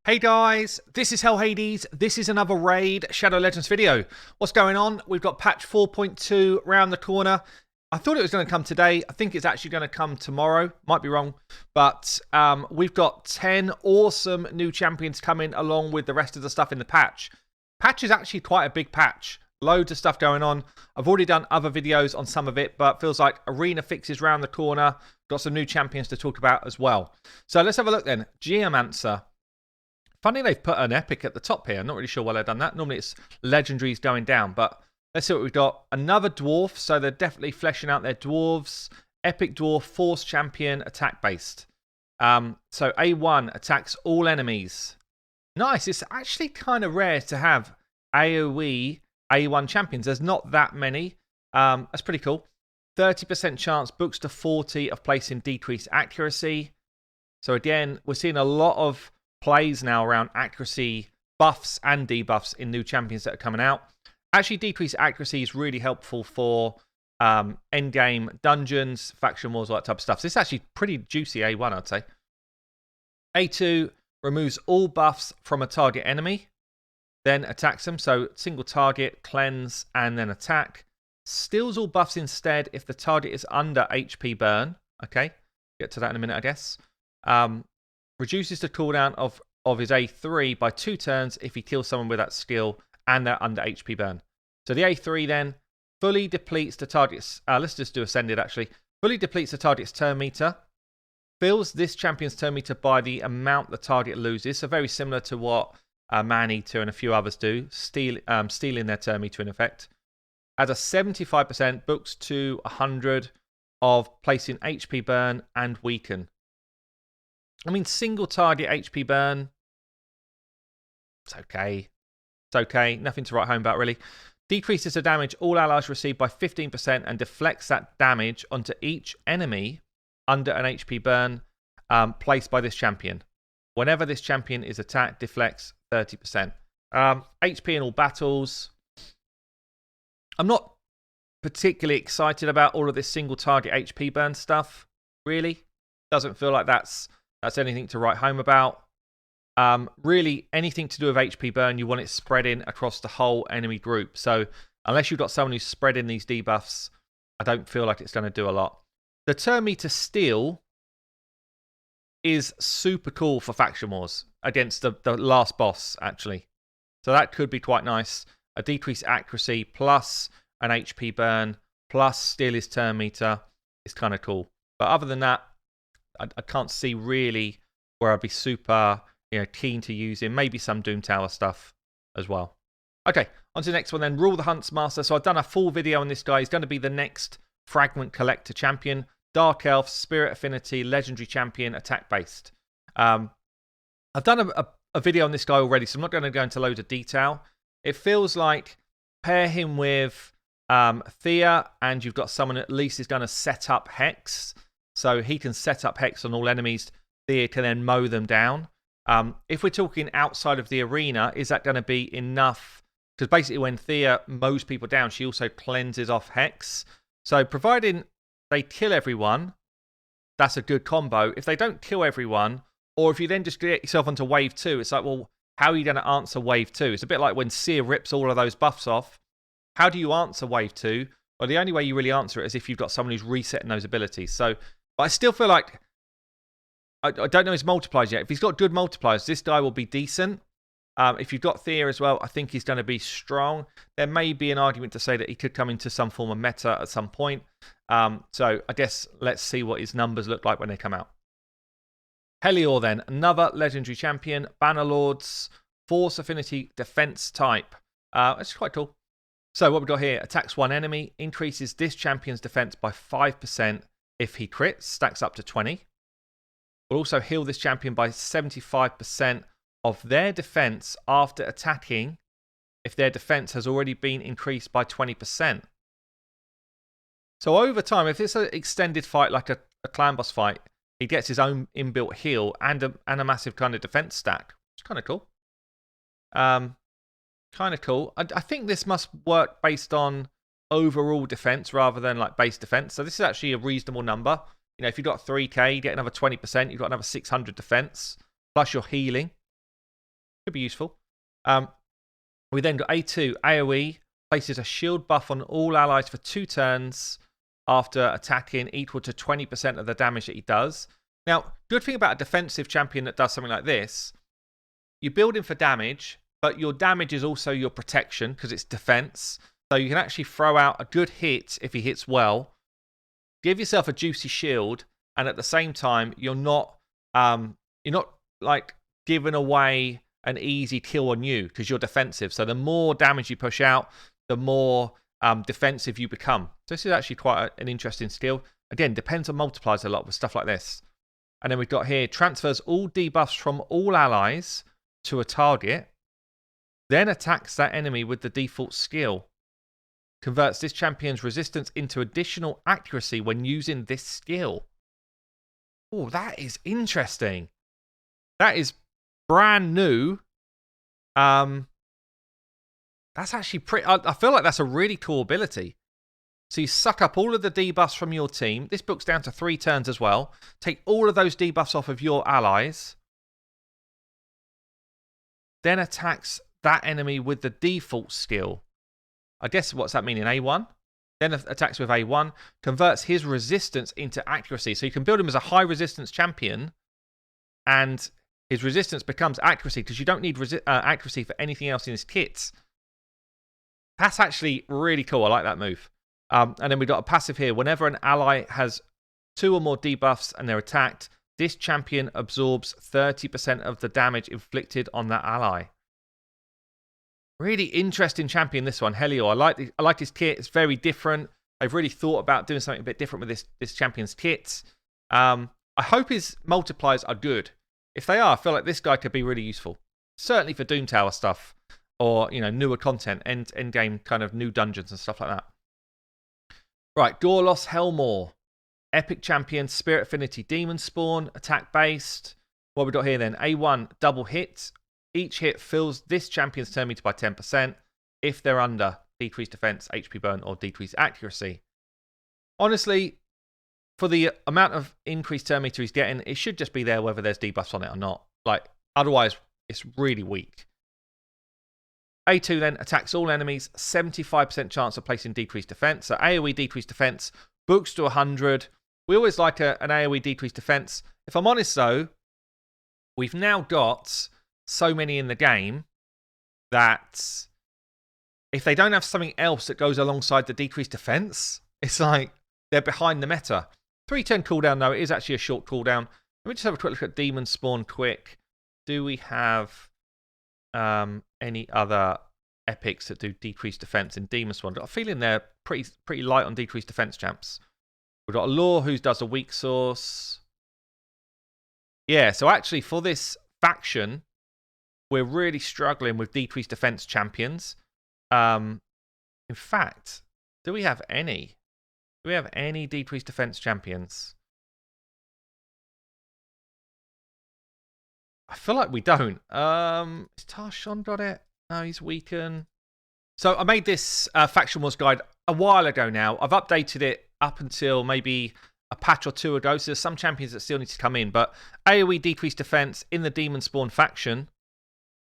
Hey guys, this is Hell Hades. This is another Raid Shadow Legends video. What's going on? We've got patch 4.2 round the corner. I thought it was going to come today. I think it's actually going to come tomorrow. Might be wrong. But we've got 10 awesome new champions coming along with the rest of the stuff in the patch. Patch is actually quite a big patch. Loads of stuff going on. I've already done other videos on some of it, but feels like arena fixes round the corner. Got some new champions to talk about as well. So let's have a look then. Geomancer. Funny they've put an epic at the top here. I'm not really sure why they've done that. Normally it's legendaries going down, but let's see what we've got. Another dwarf, so they're definitely fleshing out their dwarves. Epic dwarf, force champion, attack based. So A1 attacks all enemies. Nice. It's actually kind of rare to have AoE A1 champions. There's not that many. That's pretty cool. 30% chance books to 40 of placing decreased accuracy. So again, we're seeing a lot of plays now around accuracy buffs and debuffs in new champions that are coming out. Actually, decreased accuracy is really helpful for endgame dungeons, faction wars, all that type of stuff. So this is actually pretty juicy A1, I'd say. A2 removes all buffs from a target enemy, then attacks them. So single target, cleanse, and then attack. Steals all buffs instead if the target is under HP burn. Okay, get to that in a minute, I guess. Reduces the cooldown of his A3 by 2 turns if he kills someone with that skill and they're under HP burn. So the A3 then fully depletes the target's... let's just do Ascended actually. Fully depletes the target's turn meter. Fills this champion's turn meter by the amount the target loses. So very similar to what Man-Eater and a few others do. Stealing their turn meter in effect. Adds a 75% books to 100 of placing HP burn and weaken. I mean, single target HP burn, it's okay. It's okay. Nothing to write home about, really. Decreases the damage all allies receive by 15% and deflects that damage onto each enemy under an HP burn placed by this champion. Whenever this champion is attacked, deflects 30%. HP in all battles. I'm not particularly excited about all of this single target HP burn stuff, really. Doesn't feel like that's anything to write home about. Really, anything to do with HP burn, you want it spreading across the whole enemy group. So unless you've got someone who's spreading these debuffs, I don't feel like it's going to do a lot. The turn meter steal is super cool for faction wars against the last boss, actually. So that could be quite nice. A decreased accuracy plus an HP burn plus steal his turn meter is kind of cool. But other than that, I can't see really where I'd be super keen to use him. Maybe some Doom Tower stuff as well. Okay, on to the next one then. Rule the Huntsmaster. So I've done a full video on this guy. He's going to be the next Fragment Collector champion. Dark Elf, Spirit Affinity, Legendary Champion, Attack Based. I've done a video on this guy already, so I'm not going to go into loads of detail. It feels like pair him with Thea, and you've got someone at least is going to set up Hex. So he can set up Hex on all enemies. Thea can then mow them down. If we're talking outside of the arena, is that going to be enough? Because basically when Thea mows people down, she also cleanses off Hex. So providing they kill everyone, that's a good combo. If they don't kill everyone, or if you then just get yourself onto wave 2, it's like, well, how are you going to answer wave 2? It's a bit like when Seer rips all of those buffs off. How do you answer wave 2? Well, the only way you really answer it is if you've got someone who's resetting those abilities. So but I still feel like, I don't know his multipliers yet. If he's got good multipliers, this guy will be decent. If you've got Thea as well, I think he's going to be strong. There may be an argument to say that he could come into some form of meta at some point. So I guess let's see what his numbers look like when they come out. Helior then, another legendary champion. Bannerlords, Force Affinity, Defense type. It's quite cool. So what we've got here, attacks one enemy, increases this champion's defense by 5%. If he crits, stacks up to 20. Will also heal this champion by 75% of their defense after attacking if their defense has already been increased by 20%. So over time, if it's an extended fight like a clan boss fight, he gets his own inbuilt heal and a massive kind of defense stack. It's kind of cool. Kind of cool. I think this must work based on overall defense rather than like base defense. So this is actually a reasonable number. If you've got 3k, you get another 20%, you've got another 600 defense, plus your healing. Could be useful. We then got A2, AoE, places a shield buff on all allies for 2 turns after attacking, equal to 20% of the damage that he does. Now, good thing about a defensive champion that does something like this, you build him for damage, but your damage is also your protection because it's defense. So you can actually throw out a good hit if he hits well, give yourself a juicy shield, and at the same time, you're not like giving away an easy kill on you because you're defensive. So the more damage you push out, the more defensive you become. So this is actually quite an interesting skill. Again, depends on multipliers a lot with stuff like this. And then we've got here, transfers all debuffs from all allies to a target, then attacks that enemy with the default skill. Converts this champion's resistance into additional accuracy when using this skill. Oh, that is interesting. That is brand new. That's actually pretty... I feel like that's a really cool ability. So you suck up all of the debuffs from your team. This book's down to 3 turns as well. Take all of those debuffs off of your allies. Then attacks that enemy with the default skill. I guess what's that mean in A1? Then attacks with A1. Converts his resistance into accuracy. So you can build him as a high resistance champion. And his resistance becomes accuracy because you don't need accuracy for anything else in his kits. That's actually really cool. I like that move. And then we've got a passive here. Whenever an ally has 2 or more debuffs and they're attacked, this champion absorbs 30% of the damage inflicted on that ally. Really interesting champion, this one, Hellior. I like his kit. It's very different. They've really thought about doing something a bit different with this champion's kit. I hope his multipliers are good. If they are, I feel like this guy could be really useful. Certainly for Doom Tower stuff or, newer content, end game kind of new dungeons and stuff like that. Right, Gorlos Helmore. Epic champion, Spirit Affinity Demon Spawn, attack based. What we got here then? A1, double hit. Each hit fills this champion's turn meter by 10%. If they're under, decreased defense, HP burn, or decreased accuracy. Honestly, for the amount of increased turn meter he's getting, it should just be there whether there's debuffs on it or not. Otherwise, it's really weak. A2 then attacks all enemies, 75% chance of placing decreased defense. So AoE decreased defense, books to 100. We always like an AoE decreased defense. If I'm honest though, we've now got so many in the game that if they don't have something else that goes alongside the decreased defense, it's like they're behind the meta. 310 cooldown though, it is actually a short cooldown. Let me just have a quick look at Demon Spawn quick. Do we have any other epics that do decreased defense in Demon Spawn? I've got a feeling they're pretty light on decreased defense champs. We've got a Law who does a weak source. Yeah, so actually for this faction, we're really struggling with decreased defense champions. In fact, do we have any? Do we have any decreased defense champions? I feel like we don't. Has Tarshon got it? No, he's weakened. So I made this Faction Wars guide a while ago now. I've updated it up until maybe a patch or 2 ago. So there's some champions that still need to come in. But AoE decreased defense in the Demon Spawn faction.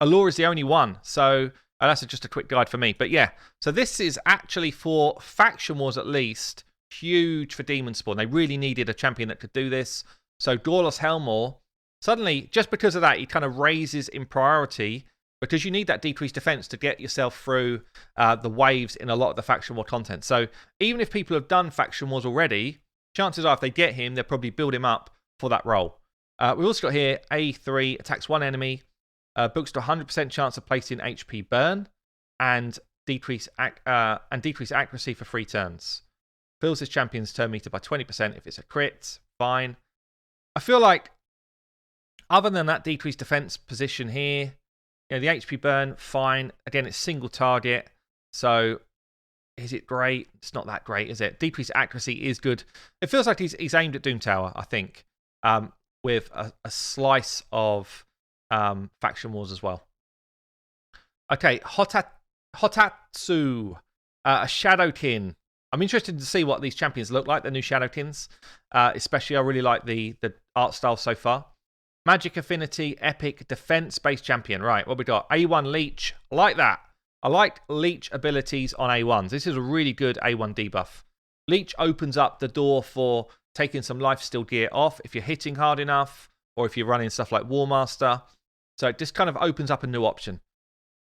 Allure is the only one. So that's just a quick guide for me. But yeah, so this is actually for Faction Wars at least. Huge for Demon Spawn. They really needed a champion that could do this. So Gorlos Helmore, suddenly, just because of that, he kind of raises in priority because you need that decreased defense to get yourself through the waves in a lot of the Faction War content. So even if people have done Faction Wars already, chances are if they get him, they'll probably build him up for that role. We've also got here A3, attacks one enemy, books to 100% chance of placing HP burn, and decrease accuracy for 3 turns. Fills his champion's turn meter by 20% if it's a crit. Fine. I feel like, other than that decreased defense position here, the HP burn, fine. Again, it's single target. So, is it great? It's not that great, is it? Decreased accuracy is good. It feels like he's aimed at Doom Tower, I think, with a slice of Faction Wars as well. Okay, Hotatsu, a Shadowkin. I'm interested to see what these champions look like, the new Shadowkins. Especially, I really like the art style so far. Magic Affinity, Epic, Defense-based champion. Right, what we got? A1 Leech. I like that. I like Leech abilities on A1s. This is a really good A1 debuff. Leech opens up the door for taking some lifesteal gear off if you're hitting hard enough, or if you're running stuff like Warmaster. So it just kind of opens up a new option.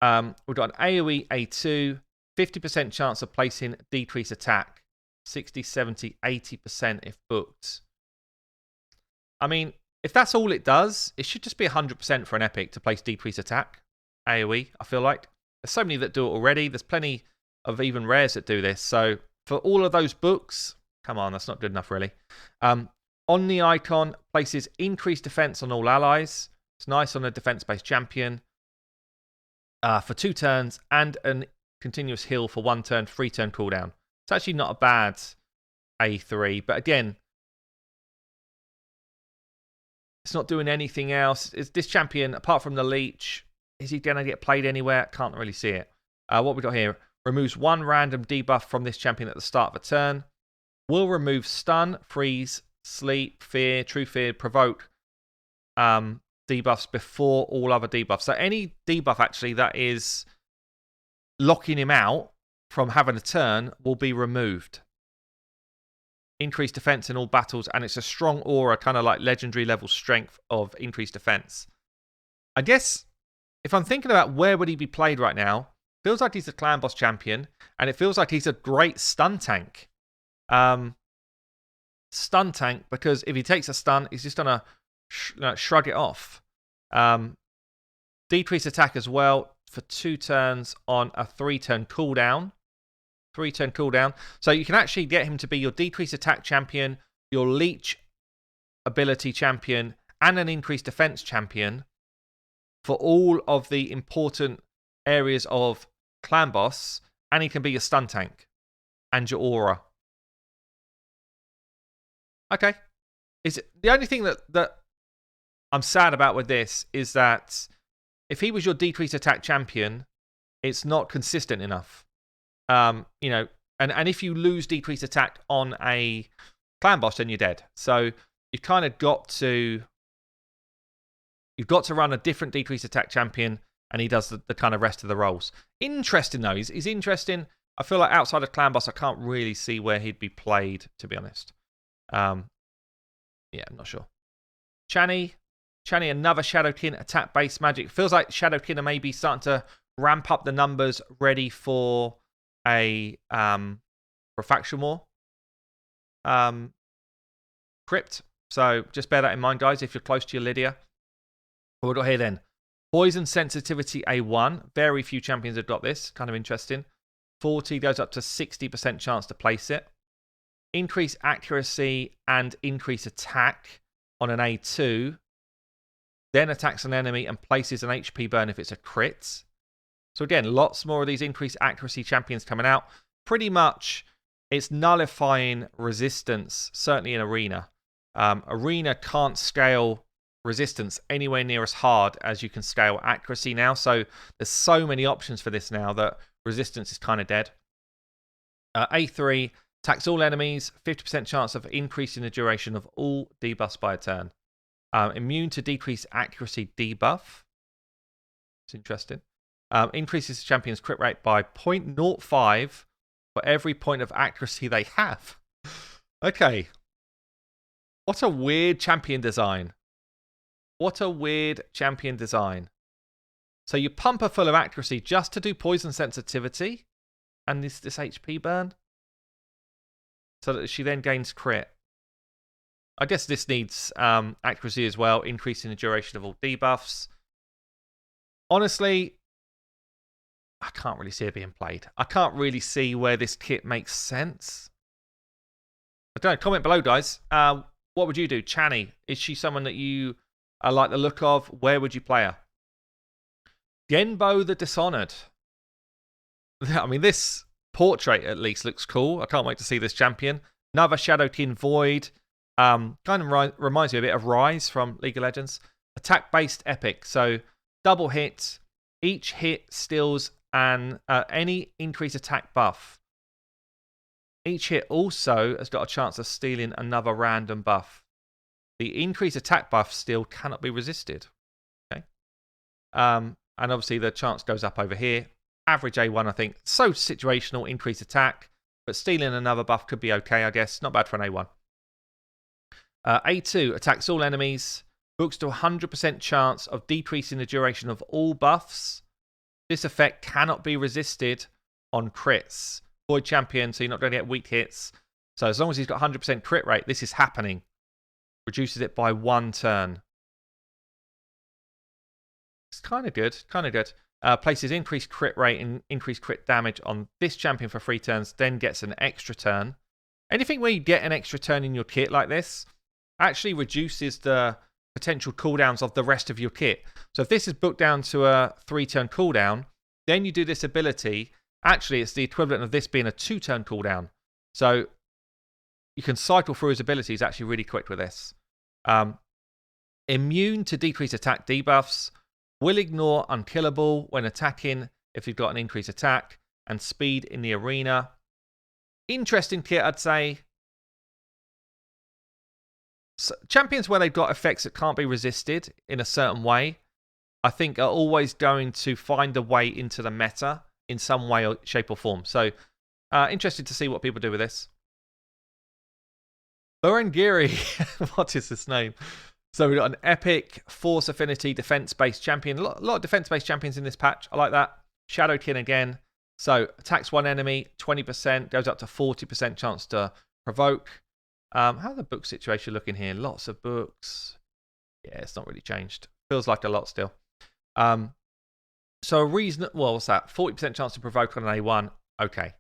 We've got an AoE A2, 50% chance of placing decrease attack, 60, 70, 80% if booked. I mean, if that's all it does, it should just be 100% for an epic to place decrease attack, AoE, I feel like. There's so many that do it already. There's plenty of even rares that do this. So for all of those books, come on, that's not good enough, really. On the icon, places increased defense on all allies. It's nice on a defense-based champion for 2 turns, and a continuous heal for 1 turn, 3-turn cooldown. It's actually not a bad A3, but again, it's not doing anything else. This champion, apart from the Leech, is he going to get played anywhere? Can't really see it. What we got here, removes 1 random debuff from this champion at the start of a turn. Will remove stun, freeze, sleep, fear, true fear, provoke debuffs before all other debuffs. So any debuff actually that is locking him out from having a turn will be removed. Increased defense in all battles, and it's a strong aura, kind of like legendary level strength of increased defense. I guess if I'm thinking about where would he be played right now, feels like he's a clan boss champion, and it feels like he's a great stun tank. Stun tank, because if he takes a stun, he's just gonna shrug it off. Decrease attack as well for 2 turns on a 3-turn cooldown. 3-turn cooldown. So you can actually get him to be your decrease attack champion, your leech ability champion, and an increased defense champion for all of the important areas of clan boss, and he can be your stun tank and your aura. Okay. The only thing that I'm sad about with this is that if he was your decrease attack champion, it's not consistent enough. You know, and if you lose decrease attack on a clan boss, then you're dead. So you've kind of got to run a different decrease attack champion, and he does the kind of rest of the roles. Interesting though, he's interesting. I feel like outside of clan boss, I can't really see where he'd be played, to be honest. Yeah, I'm not sure. Channy, another Shadowkin attack-based magic. Feels like Shadowkin are maybe starting to ramp up the numbers, ready for a faction war crypt. So just bear that in mind, guys, if you're close to your Lydia. What we got here then? Poison sensitivity A1. Very few champions have got this. Kind of interesting. 40 goes up to 60% chance to place it. Increase accuracy and increase attack on an A2. Then attacks an enemy and places an HP burn if it's a crit. So again, lots more of these increased accuracy champions coming out. Pretty much, it's nullifying resistance, certainly in Arena. Arena can't scale resistance anywhere near as hard as you can scale accuracy now. So there's so many options for this now that resistance is kind of dead. A3, attacks all enemies, 50% chance of increasing the duration of all debuffs by a turn. Immune to decreased accuracy debuff. It's interesting. Increases the champion's crit rate by 0.05 for every point of accuracy they have. Okay. What a weird champion design. What a weird champion design. So you pump her full of accuracy just to do poison sensitivity and this HP burn, so that she then gains crit. I guess this needs accuracy as well, increasing the duration of all debuffs. Honestly, I can't really see it being played. I can't really see where this kit makes sense. I don't know. Comment below, guys. What would you do? Channy, is she someone that you like the look of? Where would you play her? Genbo the Dishonored. I mean, this portrait at least looks cool. I can't wait to see this champion. Another Shadowkin Void. Kind of reminds me a bit of Rise from League of Legends. Attack-based epic. So double hit. Each hit steals any increased attack buff. Each hit also has got a chance of stealing another random buff. the increased attack buff still cannot be resisted. Okay. And obviously the chance goes up over here. Average A1, I think. So situational, increased attack. But stealing another buff could be okay, I guess. Not bad for an A1. A2, attacks all enemies. Books to 100% chance of decreasing the duration of all buffs. This effect cannot be resisted on crits. Void champion, so you're not going to get weak hits. So as long as he's got 100% crit rate, this is happening. Reduces it by 1 turn. It's kind of good, kind of good. Places increased crit rate and increased crit damage on this champion for 3 turns, then gets an extra turn. Anything where you get an extra turn in your kit like this actually reduces the potential cooldowns of the rest of your kit. So if this is booked down to a 3-turn cooldown, then you do this ability. Actually, it's the equivalent of this being a 2-turn cooldown. So you can cycle through his abilities actually really quick with this. Immune to decreased attack debuffs. Will ignore unkillable when attacking if you've got an increased attack. And speed in the arena. Interesting kit, I'd say. So, champions where they've got effects that can't be resisted in a certain way, I think are always going to find a way into the meta in some way, or shape, or form. So, interested to see what people do with this. Laurent, what is this name? So we've got an epic force affinity defense-based champion. A lot of defense-based champions in this patch. I like that. Shadowkin again. So attacks one enemy, 20%, goes up to 40% chance to provoke. How's the book situation looking here? Lots of books. Yeah, it's not really changed. Feels like a lot still. So a reason, well, what's that? 40% chance to provoke on an A1. Okay.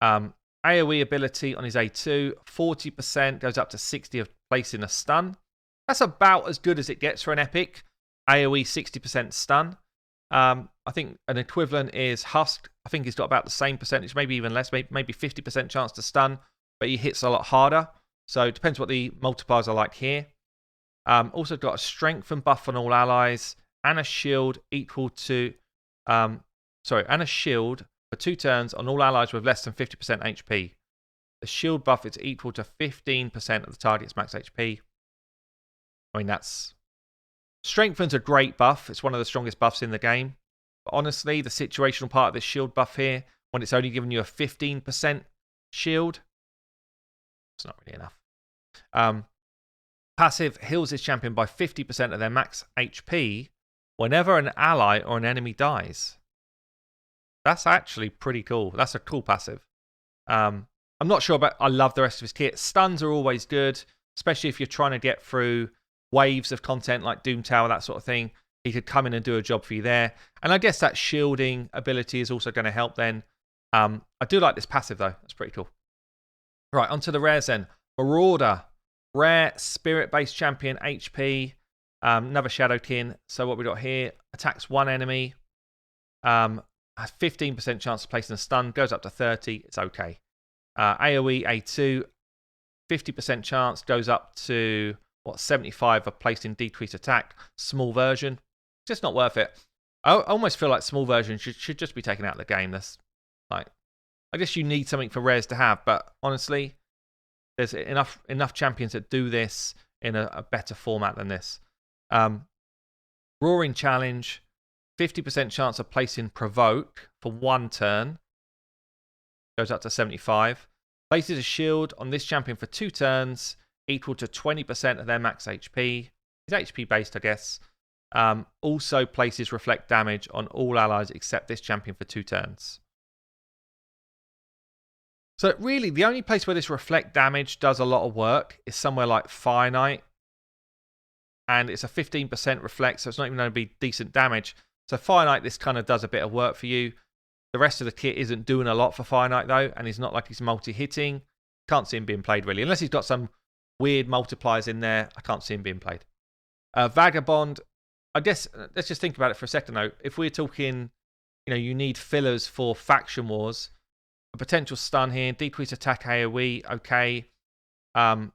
AoE ability on his A2, 40% goes up to 60 of placing a stun. That's about as good as it gets for an epic. AoE 60% stun. I think an equivalent is Husk. I think he's got about the same percentage, maybe even less, maybe 50% chance to stun, but he hits a lot harder. So it depends what the multipliers are like here. Also got a strengthen buff on all allies and a shield equal to, and a shield for 2 turns on all allies with less than 50% HP. The shield buff is equal to 15% of the target's max HP. I mean, Strengthen's a great buff. It's one of the strongest buffs in the game. But honestly, the situational part of this shield buff here, when it's only giving you a 15% shield, it's not really enough. Passive heals his champion by 50% of their max HP whenever an ally or an enemy dies. That's actually pretty cool. That's a cool passive. I'm not sure about... I love the rest of his kit. Stuns are always good, especially if you're trying to get through waves of content like Doom Tower, that sort of thing. He could come in and do a job for you there. And I guess that shielding ability is also going to help then. I do like this passive, though. That's pretty cool. Right, onto the rares then. Marauder. Rare, spirit-based champion, HP. Another Shadowkin. So what we got here, attacks one enemy. Has 15% chance of placing a stun. Goes up to 30. It's okay. AoE, A2. 50% chance. Goes up to, 75 of placing decreased attack. Small version. Just not worth it. I almost feel like small version should just be taken out of the game. That's like, I guess you need something for rares to have, but honestly, there's enough champions that do this in a better format than this. Roaring Challenge, 50% chance of placing Provoke for 1 turn. Goes up to 75. Places a shield on this champion for 2 turns, equal to 20% of their max HP. It's HP based, I guess. Also places Reflect damage on all allies except this champion for 2 turns. So really, the only place where this Reflect damage does a lot of work is somewhere like Fire Knight. And it's a 15% Reflect, so it's not even going to be decent damage. So Fire Knight, this kind of does a bit of work for you. The rest of the kit isn't doing a lot for Fire Knight, though, and he's not like he's multi-hitting. Can't see him being played, really. Unless he's got some weird multipliers in there, I can't see him being played. Vagabond, I guess, let's just think about it for a second, though. If we're talking, you need fillers for faction wars, a potential stun here, decrease attack AoE, okay. 50%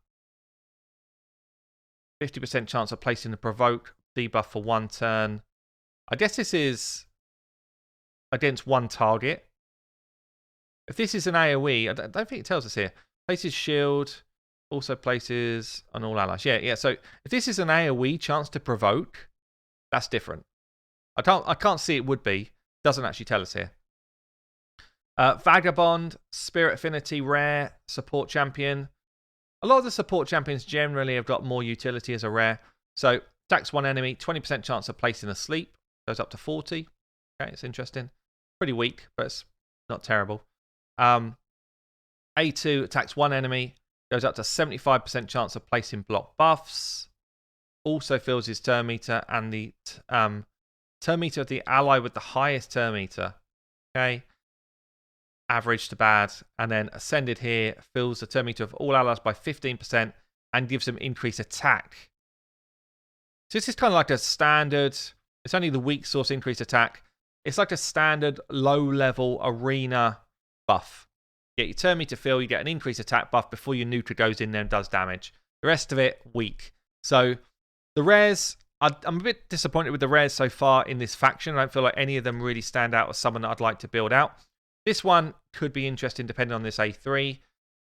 chance of placing the Provoke debuff for 1 turn. I guess this is against 1 target. If this is an AoE, I don't think it tells us here. Places shield. Also places on all allies. Yeah. So if this is an AoE chance to provoke, that's different. I can't see it would be. Doesn't actually tell us here. Vagabond, Spirit Affinity, rare, support champion. A lot of the support champions generally have got more utility as a rare. So attacks one enemy, 20% chance of placing asleep. Goes up to 40. Okay, it's interesting. Pretty weak, but it's not terrible. A2 attacks one enemy. Goes up to 75% chance of placing block buffs. Also fills his turn meter, and the turn meter of the ally with the highest turn meter. Okay. Average to bad. And then Ascended here fills the turn meter of all allies by 15% and gives them increased attack. So this is kind of like a standard. It's only the weak source increased attack. It's like a standard low-level arena buff. You get your turn meter fill, you get an increased attack buff before your neuter goes in there and does damage. The rest of it, weak. So the rares, I'm a bit disappointed with the rares so far in this faction. I don't feel like any of them really stand out as someone that I'd like to build out. This one could be interesting depending on this A3.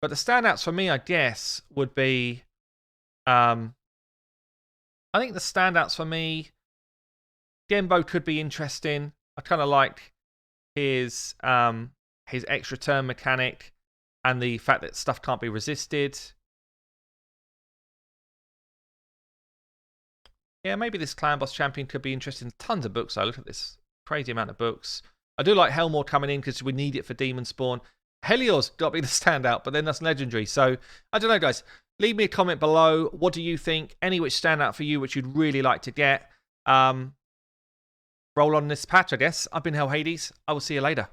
But the standouts for me, I guess, would be... I think the standouts for me... Genbo could be interesting. I kind of like his extra turn mechanic and the fact that stuff can't be resisted. Yeah, maybe this Clan Boss Champion could be interesting. Tons of books, though. Look at this crazy amount of books. I do like Helmore coming in because we need it for Demon Spawn. Helios got to be the standout, but then that's legendary. So, I don't know, guys. Leave me a comment below. What do you think? Any which stand out for you, which you'd really like to get. Roll on this patch, I guess. I've been Hell Hades. I will see you later.